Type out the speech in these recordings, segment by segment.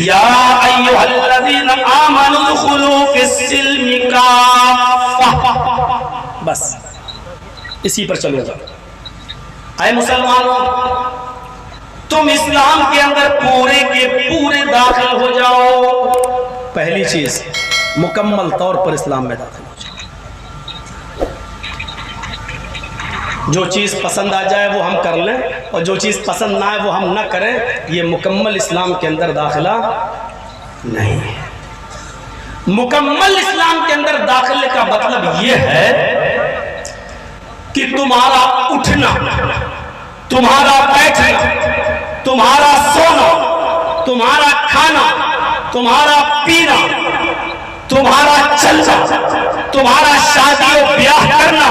या अय्युहल्लज़ीना आमनू दुखुलू फिस्सिल्मि काफ़ा। बस इसी पर चलूंगा। ऐ मुसलमानों, तुम इस्लाम के अंदर पूरे के पूरे दाखिल हो जाओ। पहली चीज, मुकम्मल तौर पर इस्लाम में दाखिल हो जाओ। जो चीज़ पसंद आ जाए वो हम कर लें, और जो चीज़ पसंद ना आए वो हम ना करें, ये मुकम्मल इस्लाम के अंदर दाखिला नहीं है। मुकम्मल इस्लाम के अंदर दाखिले का मतलब ये है कि तुम्हारा उठना, तुम्हारा बैठना, तुम्हारा सोना, तुम्हारा खाना, तुम्हारा पीना, तुम्हारा चलना, तुम्हारा शादी और ब्याह करना,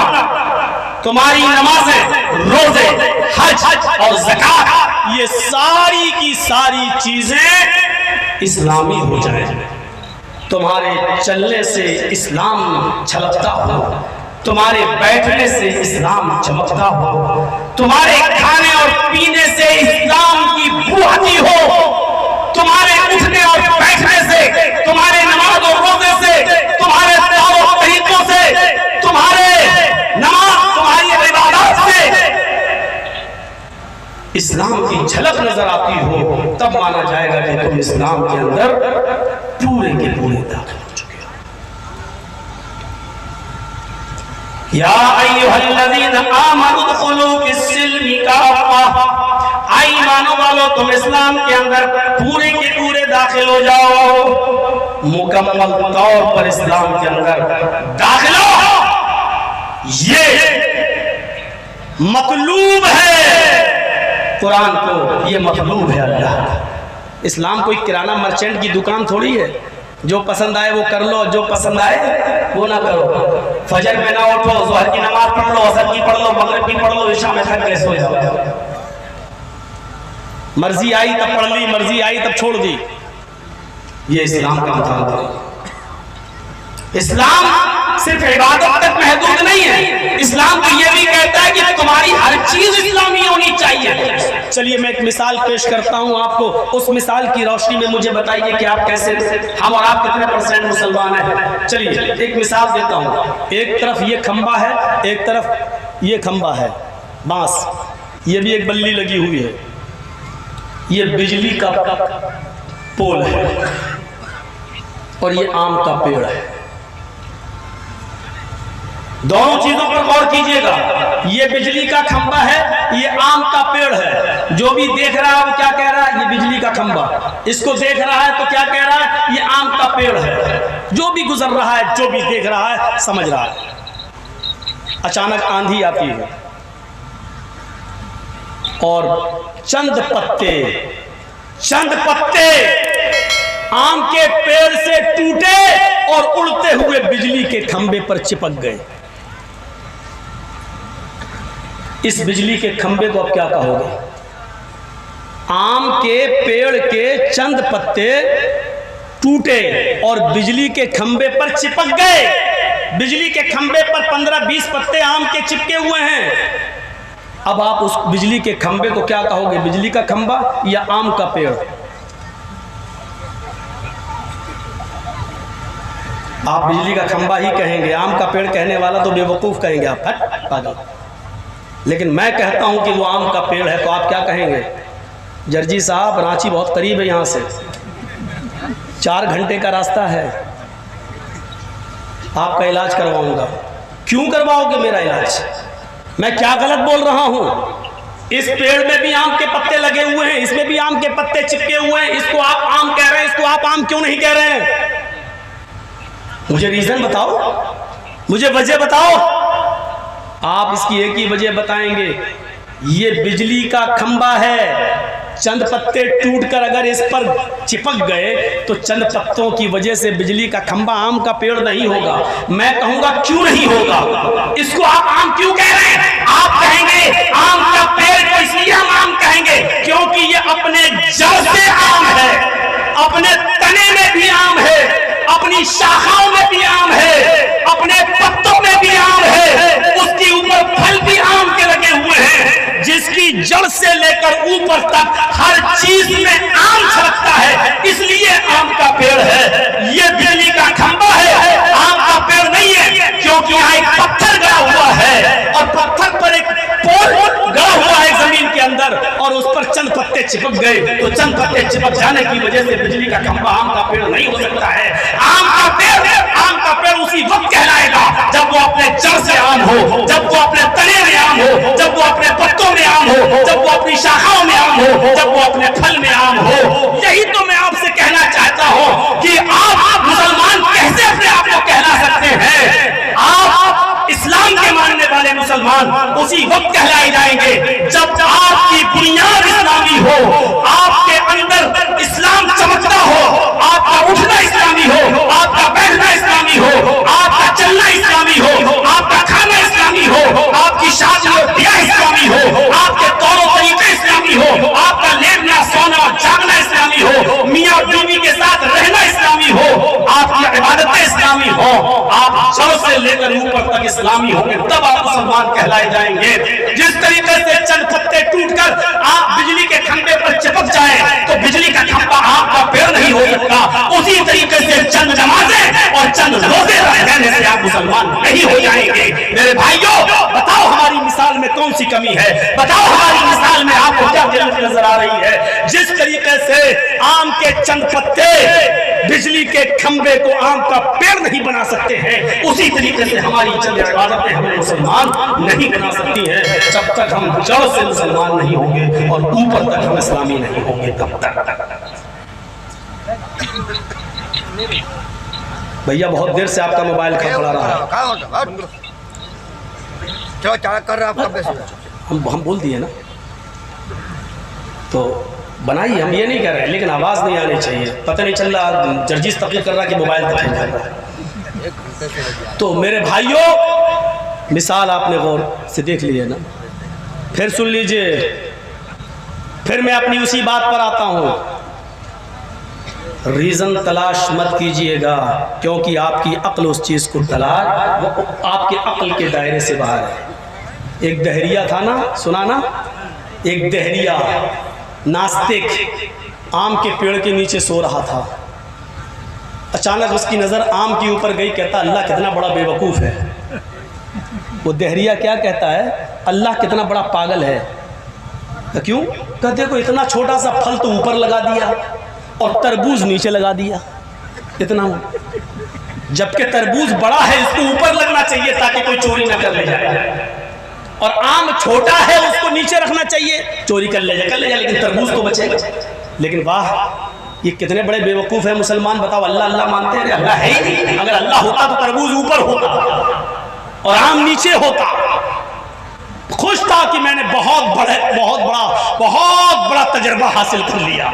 तुम्हारी नमाजें, रोजे, हज और ज़कात, ये सारी की सारी चीजें इस्लामी हो जाए। तुम्हारे चलने से इस्लाम झलकता हो, तुम्हारे बैठने से इस्लाम चमकता हो, तुम्हारे खाने और पीने से इस्लाम की बू आती हो, तुम्हारे उठने और बैठने से, तुम्हारे नमाज और रोजे से, तुम्हारे दावत तरीकों से, तुम्हारे नमाज, तुम्हारी इबादत से इस्लाम की झलक नजर आती हो, तब माना जाएगा कि तुम इस्लाम के अंदर पूरे के पूरे दाखिल हो चुके हो। या अय्युहल्लज़ीना आमनू दुखुलू फिस्सिल्मि काफ़ा। आई ईमान वालो, तुम इस्लाम के अंदर पूरे के पूरे दाखिल हो जाओ। मुकम्मल तौर पर इस्लाम के अंदर दाखिल हो, ये मतलूब है कुरान को, ये मतलूब है अल्लाह का। इस्लाम कोई किराना मर्चेंट की दुकान थोड़ी है, जो पसंद आए वो कर लो, जो पसंद आए वो ना करो। फजर में ना उठो, ज़ोहर की नमाज पढ़ लो, असर की पढ़ लो, मगरिब की पढ़ लो, इशा में थक गए सो जाओ। मर्जी आई तब पढ़ ली, मर्जी आई तब छोड़ दी। ये इस्लाम का मतलब। इस्लाम सिर्फ इबादत तक महदूद नहीं है, इस्लाम तो ये भी कहता है कि तुम्हारी हर चीज इस्लामी होनी चाहिए। चलिए मैं एक मिसाल पेश करता हूँ आपको, उस मिसाल की रोशनी में मुझे बताइए कि आप कैसे, हम और आप कितने % मुसलमान हैं। चलिए एक मिसाल देता हूँ। एक तरफ ये खंबा है, एक तरफ ये खंबा है, बांस, ये भी एक बल्ली लगी हुई है, ये बिजली का पोल है, और ये आम का पेड़ है। दोनों चीजों पर गौर कीजिएगा। ये बिजली का खंबा है, ये आम का पेड़ है। जो भी देख रहा है वो क्या कह रहा है, ये बिजली का खंबा। इसको देख रहा है तो क्या कह रहा है, ये आम का पेड़ है। जो भी गुजर रहा है, जो भी देख रहा है, समझ रहा है। अचानक आंधी आती है और चंद पत्ते आम के पेड़ से टूटे और उड़ते हुए बिजली के खंबे पर चिपक गए। इस बिजली के खंबे को अब क्या कहोगे? आम के पेड़ के चंद पत्ते टूटे और बिजली के खंबे पर चिपक गए। बिजली के खंबे पर 15-20 पत्ते आम के चिपके हुए हैं। अब आप उस बिजली के खंबे को क्या कहोगे, बिजली का खंबा या आम का पेड़? आप बिजली का खंबा ही कहेंगे, आम का पेड़ कहने वाला तो बेवकूफ़ कहेंगे, आप हट पागल। लेकिन मैं कहता हूं कि वो आम का पेड़ है, तो आप क्या कहेंगे? जर्जी साहब, रांची बहुत करीब है यहाँ से, 4 घंटे का रास्ता है, आपका इलाज करवाऊंगा। क्यों करवाओगे मेरा इलाज? मैं क्या गलत बोल रहा हूं? इस पेड़ में भी आम के पत्ते लगे हुए हैं, इसमें भी आम के पत्ते चिपके हुए हैं। इसको आप आम कह रहे हैं, इसको आप आम क्यों नहीं कह रहे हैं? मुझे रीजन बताओ, मुझे वजह बताओ। आप इसकी एक ही वजह बताएंगे, ये बिजली का खंबा है, चंद पत्ते टूटकर अगर इस पर चिपक गए तो चंद पत्तों की वजह से बिजली का खंबा आम का पेड़ नहीं होगा। मैं कहूंगा क्यों नहीं होगा? इसको आप आम क्यों कह रहे हैं? आप कहेंगे आम का पेड़ को इसलिए हम आम कहेंगे क्योंकि ये अपने जड़ से आम है, अपने तने में भी आम है, अपनी शाखाओं में भी आम है, अपने पत्तों में भी आम है, उसके ऊपर फल भी आम के लगे हुए हैं, जिसकी जड़ से लेकर ऊपर तक हर चीज में आम छलकता चंद पत्ते चिपक गए तो चंद पत्ते चिपक जाने की वजह से बिजली का खंभा आम का पेड़ नहीं हो सकता है। आम का पेड़ उसी वक्त कहलाएगा जब वो अपने जड़ से आम हो, जब वो अपने तने में आम हो, जब वो अपने पत्तों में आम हो, जब वो अपनी शाखाओं में आम हो, जब वो अपने फल में आम हो। यही तो मैं आपसे कहना चाहता हूं कि आप मुसलमान कैसे अपने आप को कहला सकते हैं। आप इस्लाम के मानने वाले मुसलमान उसी वक्त कहलाए जाएंगे जब आपकी बुनियाद इस्लामी हो, आपके अंदर इस्लाम चमकता हो, आपका उठना इस्लामी हो, आपका बैठना इस्लामी हो, आपका चलना इस्लामी हो, आपका खाना इस्लामी हो, आपकी शादी और ब्याह इस्लामी हो, आपके तौर तरीके इस्लामी हो, आपका लेटना सोना जागना इस्लामी हो, मियां बीवी के साथ रहना इस्लामी हो, आपकी इबादतें इस्लामी हो, आप जड़ से लेकर ऊपर तक इस्लामी होंगे, तब आप मुसलमान कहलाए जाएंगे। जिस तरीके से चंद पत्ते टूटकर आप बिजली के खंभे पर चिपक जाए तो बिजली का खंभा आपका पेड़ नहीं हो सकता, उसी तरीके से चंद नमाजें और चंद रोजे रहने से आप मुसलमान नहीं हो जाएंगे। मेरे भाइयों, बताओ हमारी मिसाल में कौन सी कमी है, बताओ हमारी मिसाल में आपको क्या गलती नजर आ रही है। जिस तरीके से आम के चंद पत्ते बिजली के खंभे को आम का पेड़ नहीं बना सकते हैं, उसी तरीके से हमारी चंद इबादतें हमें मुसलमान नहीं बना सकती हैं जब तक हम जड़ से मुसलमान नहीं होंगे और ऊपर तक हम इस्लामी नहीं होंगे तब तक। भैया बहुत देर से आपका मोबाइल खड़खड़ा रहा है। हम बोल दिए ना, तो बनाइए, हम ये नहीं कह रहे, लेकिन आवाज नहीं आनी चाहिए। पता नहीं चल रहा, जर्जिस तकलीफ कर रहा कि मोबाइल तकलीफ कर रहा है। तो मेरे भाइयों, मिसाल आपने गौर से देख ली है ना, फिर सुन लीजिए, फिर मैं अपनी उसी बात पर आता हूं। रीज़न तलाश मत कीजिएगा, क्योंकि आपकी अक्ल उस चीज़ को तलाश, वो आपके अक्ल के दायरे से बाहर है। एक दहरिया था ना, सुना ना, एक दहरिया नास्तिक आम के पेड़ के नीचे सो रहा था। अचानक उसकी नज़र आम के ऊपर गई, कहता अल्लाह कितना बड़ा बेवकूफ़ है। वो दहरिया क्या कहता है, अल्लाह कितना बड़ा पागल है। क्यों? कहते को इतना छोटा सा फल तो ऊपर लगा दिया और तरबूज नीचे लगा दिया, इतना, जबकि तरबूज बड़ा है, इसको ऊपर लगना चाहिए ताकि कोई चोरी न कर ले जाए, और आम छोटा है उसको नीचे रखना चाहिए, चोरी कर ले जाए, लेकिन तरबूज तो बचेगा। लेकिन वाह, ये कितने बड़े बेवकूफ़ है मुसलमान। बताओ, अल्लाह अल्लाह मानते हैं, अल्लाह है ही नहीं। अगर अल्लाह होता तो तरबूज ऊपर होता और आम नीचे होता। खुश था कि मैंने बहुत बड़ा तजर्बा हासिल कर लिया।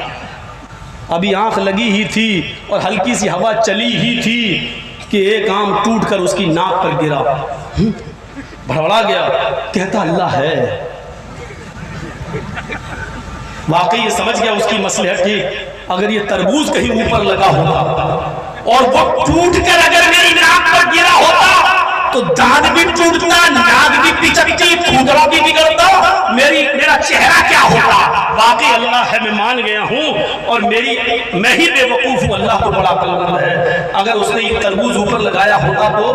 अभी आंख लगी ही थी और हल्की सी हवा चली ही थी कि एक आम टूटकर उसकी नाक पर गिरा। भड़बड़ा गया, कहता अल्लाह है। वाकई ये समझ गया उसकी मसलहत थी। अगर ये तरबूज कहीं ऊपर लगा होता और वो टूटकर अगर मेरी नाक पर गिरा होता तो दांत भी टूटता, नाक भी पिचकती, फूंदरा भी बिगड़ता, मेरा चेहरा क्या होता। वाकई अल्लाह है, मैं मान गया हूँ, और मैं ही बेवकूफ हूँ, अल्लाह तो बड़ा अक्लमंद है। अगर उसने ये तरबूज ऊपर लगाया होता तो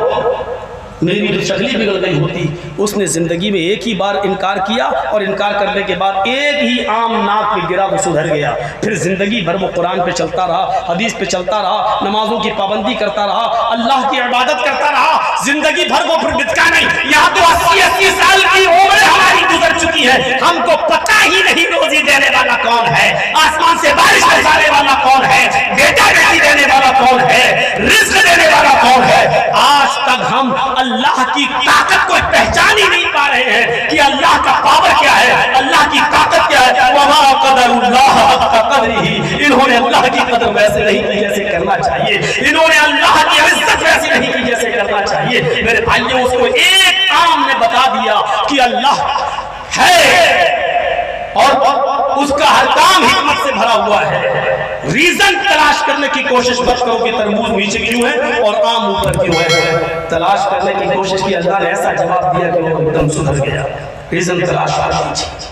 मेरी शक्ल बिगड़ गई होती। उसने ज़िंदगी में एक ही बार इनकार किया और इनकार करने के बाद एक ही आम नाक पे गिरा तो सुधर गया। फिर ज़िंदगी भर वो कुरान पे चलता रहा, हदीस पे चलता रहा, नमाजों की पाबंदी करता रहा, अल्लाह की इबादत करता रहा, ज़िंदगी भर वो फिर बितका नहीं। यहाँ तो 80-80 साल की उम्र हमारी गुजर चुकी है, हमको पता ही नहीं रोजी देने वाला कौन है, आसमान से बारिश बरसाने वाला कौन है, बेटा बेटी देने वाला कौन है, रिज़्क़ देने वाला कौन है। आज तक हम अल्लाह की ताकत को पहचान ही नहीं पा रहे हैं कि अल्लाह का पावर क्या है, अल्लाह की ताकत क्या है। वमा क़दरुल्लाह हक़्क़ क़द्रिही, इन्होंने अल्लाह की कदर वैसे नहीं की जैसे करना चाहिए, इन्होंने अल्लाह की इज्जत वैसे नहीं की जैसे करना चाहिए। मेरे भाइयों, उसको एक आम ने बता दिया कि अल्लाह है और उसका हर काम हिकमत से भरा हुआ है। रीजन तलाश करने की कोशिश मत करो कि तरबूज नीचे क्यों है और आम ऊपर क्यों है। तलाश करने की कोशिश की, अल्लाह ने ऐसा जवाब दिया कि वो एकदम सुधर गया। रीजन तलाश कीजिए।